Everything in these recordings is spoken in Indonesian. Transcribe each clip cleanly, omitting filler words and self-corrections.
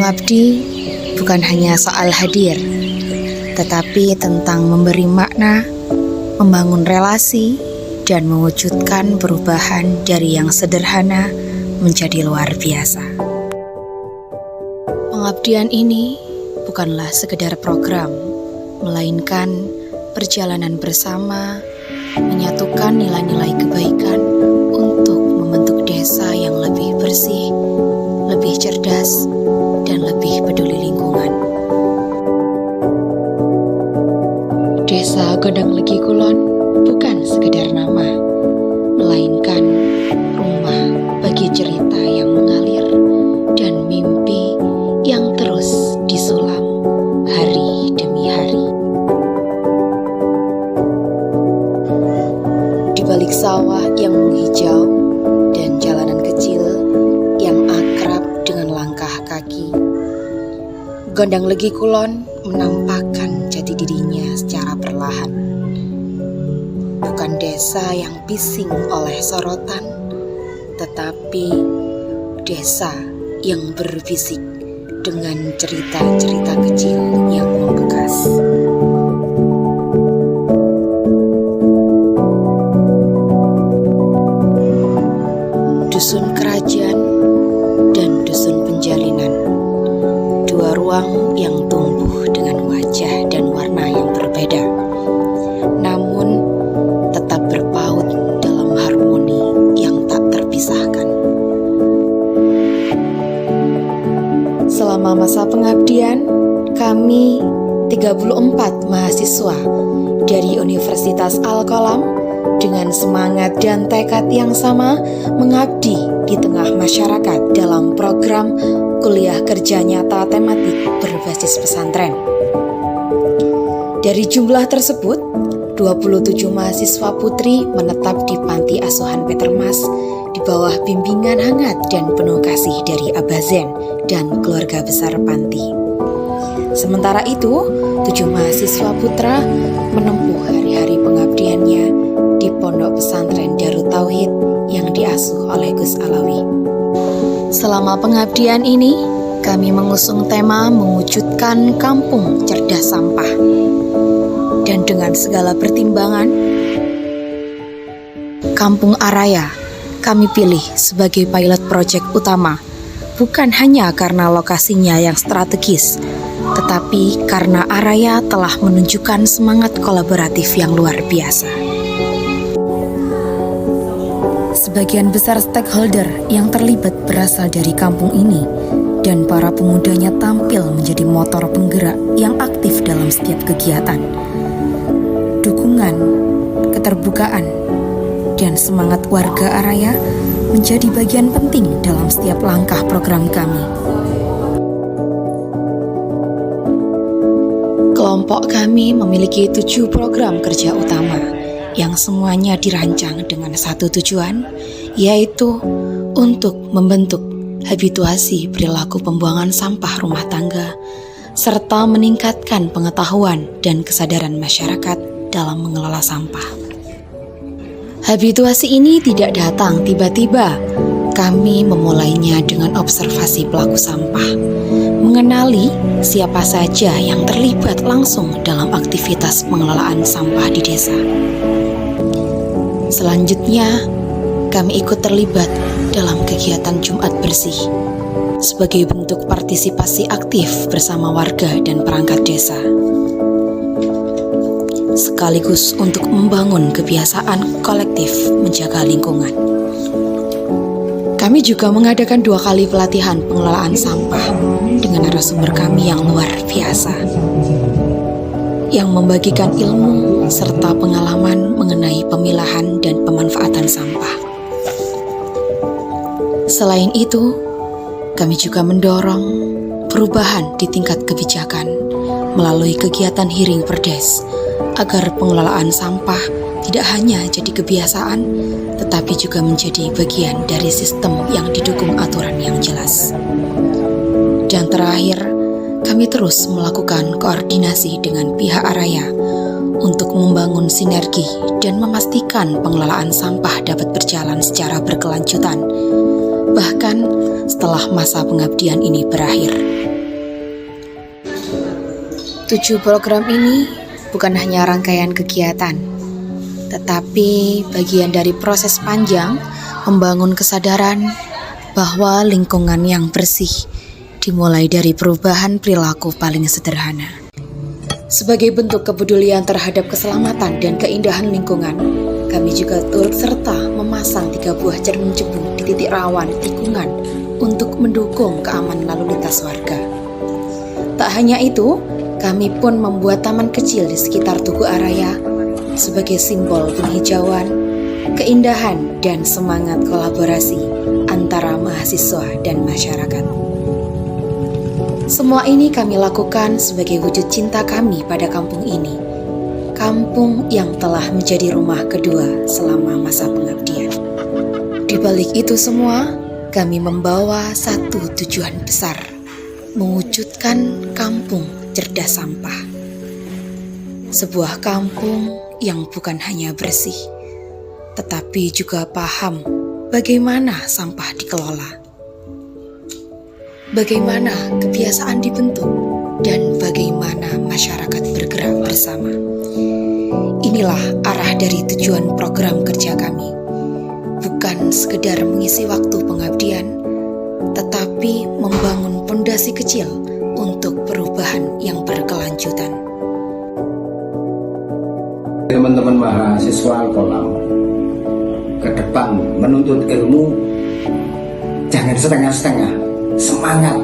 Mengabdi bukan hanya soal hadir, tetapi tentang memberi makna, membangun relasi, dan mewujudkan perubahan dari yang sederhana menjadi luar biasa. Pengabdian ini bukanlah sekedar program, melainkan perjalanan bersama, menyatukan nilai-nilai kebaikan untuk membentuk desa yang lebih bersih, lebih cerdas, dan lebih peduli lingkungan. Desa Gondang Legi Kulon bukan sekedar nama, melainkan rumah bagi cerita yang mengalir dan mimpi yang terus disulam hari demi hari. Di balik sawah yang menghijau dan jalanan kecil yang akrab dengan langkah kaki, Gondang Legi Kulon menampakkan jati dirinya secara perlahan. Bukan desa yang bising oleh sorotan, tetapi desa yang berbisik dengan cerita-cerita kecil yang membekas. Dusun Kerajaan dan Dusun Penjalinan, dua ruang yang tumbuh dengan wajah dan warna yang berbeda, namun tetap berpaut dalam harmoni yang tak terpisahkan. Selama masa pengabdian, kami 34 mahasiswa dari Universitas Al-Qalam dengan semangat dan tekad yang sama mengabdi di tengah masyarakat dalam program kuliah kerja nyata tematik berbasis pesantren. Dari jumlah tersebut, 27 mahasiswa putri menetap di Panti Asuhan Petermas di bawah bimbingan hangat dan penuh kasih dari Abah Zen dan keluarga besar panti. Sementara itu, 7 mahasiswa putra menempuh hari-hari pengabdiannya di Pondok Pesantren Darut Tauhid yang diasuh oleh Gus Alawi. Selama pengabdian ini, kami mengusung tema mewujudkan kampung cerdas sampah. Dan dengan segala pertimbangan, Kampung Araya kami pilih sebagai pilot project utama, bukan hanya karena lokasinya yang strategis, tetapi karena Araya telah menunjukkan semangat kolaboratif yang luar biasa. Sebagian besar stakeholder yang terlibat berasal dari kampung ini, dan para pemudanya tampil menjadi motor penggerak yang aktif dalam setiap kegiatan. Dukungan, keterbukaan, dan semangat warga Araya menjadi bagian penting dalam setiap langkah program kami. Kelompok kami memiliki 7 program kerja utama yang semuanya dirancang dengan satu tujuan, yaitu untuk membentuk habituasi perilaku pembuangan sampah rumah tangga, serta meningkatkan pengetahuan dan kesadaran masyarakat dalam mengelola sampah. Habituasi ini tidak datang tiba-tiba. Kami memulainya dengan observasi pelaku sampah, mengenali siapa saja yang terlibat langsung dalam aktivitas pengelolaan sampah di desa. Selanjutnya, kami ikut terlibat dalam kegiatan Jumat Bersih sebagai bentuk partisipasi aktif bersama warga dan perangkat desa, sekaligus untuk membangun kebiasaan kolektif menjaga lingkungan. Kami juga mengadakan 2 kali pelatihan pengelolaan sampah dengan narasumber kami yang luar biasa, yang membagikan ilmu serta pengalaman mengenai pemilahan dan pemanfaatan sampah. Selain itu, kami juga mendorong perubahan di tingkat kebijakan melalui kegiatan hearing perdes, agar pengelolaan sampah tidak hanya jadi kebiasaan, tetapi juga menjadi bagian dari sistem yang didukung aturan yang jelas. Dan terakhir, kami terus melakukan koordinasi dengan pihak Araya untuk membangun sinergi dan memastikan pengelolaan sampah dapat berjalan secara berkelanjutan, bahkan setelah masa pengabdian ini berakhir. 7 program ini bukan hanya rangkaian kegiatan, tetapi bagian dari proses panjang membangun kesadaran bahwa lingkungan yang bersih dimulai dari perubahan perilaku paling sederhana. Sebagai bentuk kepedulian terhadap keselamatan dan keindahan lingkungan, kami juga turut serta memasang 3 buah cermin cebung di titik rawan tikungan untuk mendukung keamanan lalu lintas warga. Tak hanya itu, kami pun membuat taman kecil di sekitar Tugu Araya sebagai simbol penghijauan, keindahan, dan semangat kolaborasi antara mahasiswa dan masyarakat. Semua ini kami lakukan sebagai wujud cinta kami pada kampung ini, kampung yang telah menjadi rumah kedua selama masa pengabdian. Di balik itu semua, kami membawa satu tujuan besar, mewujudkan kampung cerdas sampah. Sebuah kampung yang bukan hanya bersih, tetapi juga paham bagaimana sampah dikelola, bagaimana kebiasaan dibentuk, dan bagaimana masyarakat bergerak bersama. Inilah arah dari tujuan program kerja kami. Bukan sekedar mengisi waktu pengabdian, tetapi membangun pondasi kecil untuk perubahan yang berkelanjutan. Teman-teman mahasiswa Al-Qolam, ke depan menuntut ilmu jangan setengah-setengah, semangat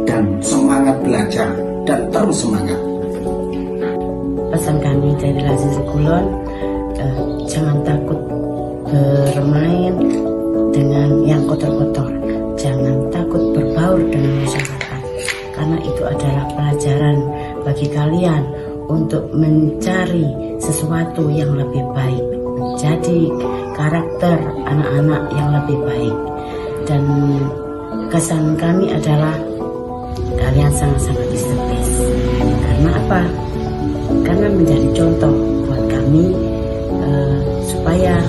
dan semangat belajar dan terus semangat. Pesan kami dari Lazis Kulon, jangan takut bermain dengan yang kotor-kotor, jangan takut berbaur dengan masyarakat, karena itu adalah pelajaran bagi kalian untuk mencari sesuatu yang lebih baik, jadi karakter anak-anak yang lebih baik. Dan kesan kami adalah kalian sangat-sangat estetis. Karena apa? Karena menjadi contoh buat kami, supaya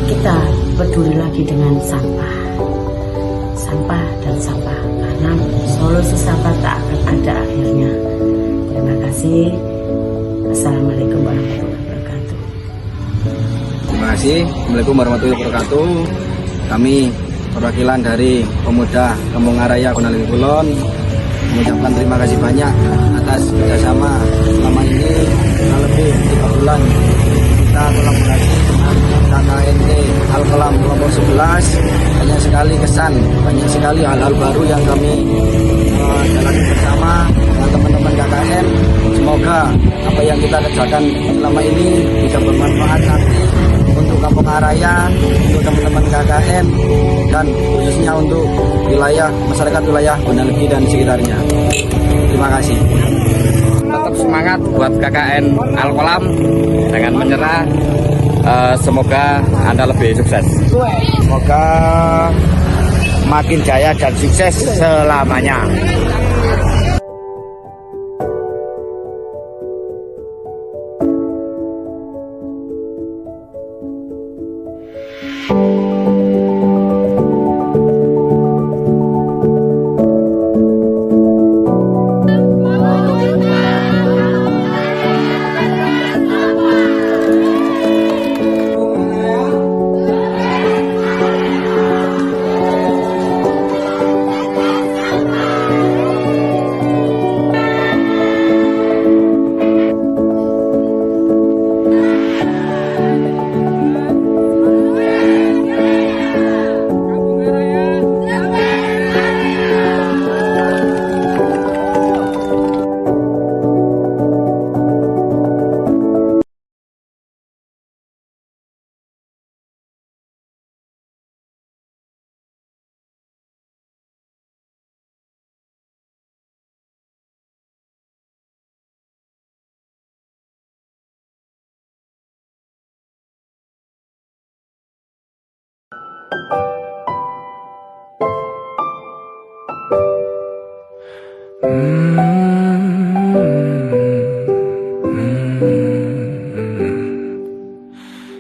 kita peduli lagi dengan sampah dan sampah, karena solusi sampah tak akan ada akhirnya. Terima kasih. Assalamualaikum warahmatullahi wabarakatuh. Terima kasih. Assalamualaikum warahmatullahi wabarakatuh. Kami perwakilan dari pemuda Kampung Araya Gunung Kulon mengucapkan terima kasih banyak atas kerjasama selama ini. Kurang lebih 3 bulan kita kolaborasi dengan KKNT Al-Qolam kelompok 11. Banyak sekali kesan, banyak sekali hal-hal baru yang kami jalani bersama dengan teman-teman KKN. Semoga apa yang kita kerjakan selama ini bisa bermanfaat nanti untuk Kampung Araya, untuk teman-teman KKN, dan khususnya untuk wilayah masyarakat wilayah Gunung dan sekitarnya. Terima kasih. Tetap semangat buat KKN Al-Qolam, jangan menyerah. Semoga Anda lebih sukses. Semoga makin jaya dan sukses selamanya.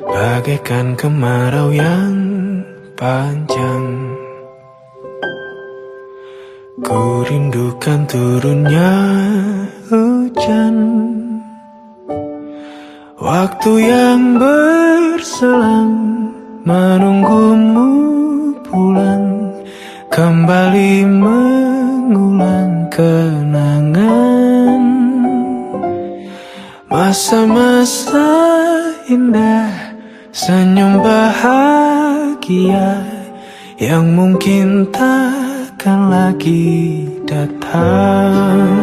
Bagaikan kemarau yang panjang, ku rindukan turunnya hujan. Waktu yang berselang menunggumu pulang, kembali mengulang kenangan masa-masa indah, senyum bahagia yang mungkin takkan lagi datang.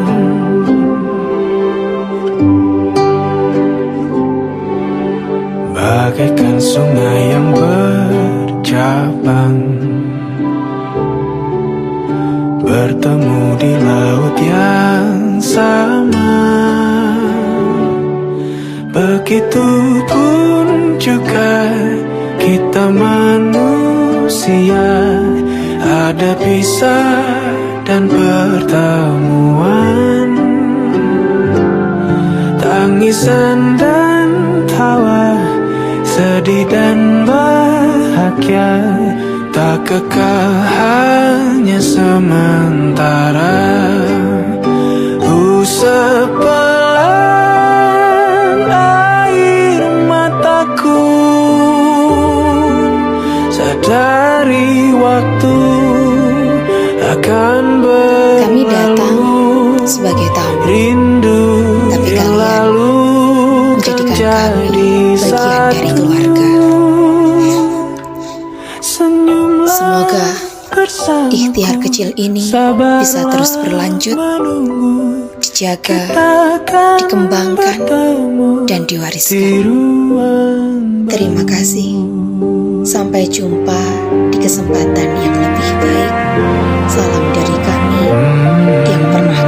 Bagaikan sungai yang bercabang, bertemu di laut yang sama. Begitupun juga kita manusia, ada pisah dan pertemuan, tangisan dan tawa, sedih dan bahagia, tak kekal, hanya sementara. Sepelan air mataku, sadari waktu akan berlalu. Kami datang sebagai tamu, Rindu tapi yang kalian lalu menjadikan kan kami jadi bagian dari satu. keluarga. Senyumlah Semoga bersamaku, ikhtiar kecil ini sabarlah bisa terus berlanjut, menunggu, dijaga, takkan dikembangkan, bertemu dan di diwariskan. ruang Terima kasih. Sampai jumpa di kesempatan yang lebih baik. Salam dari kami yang pernah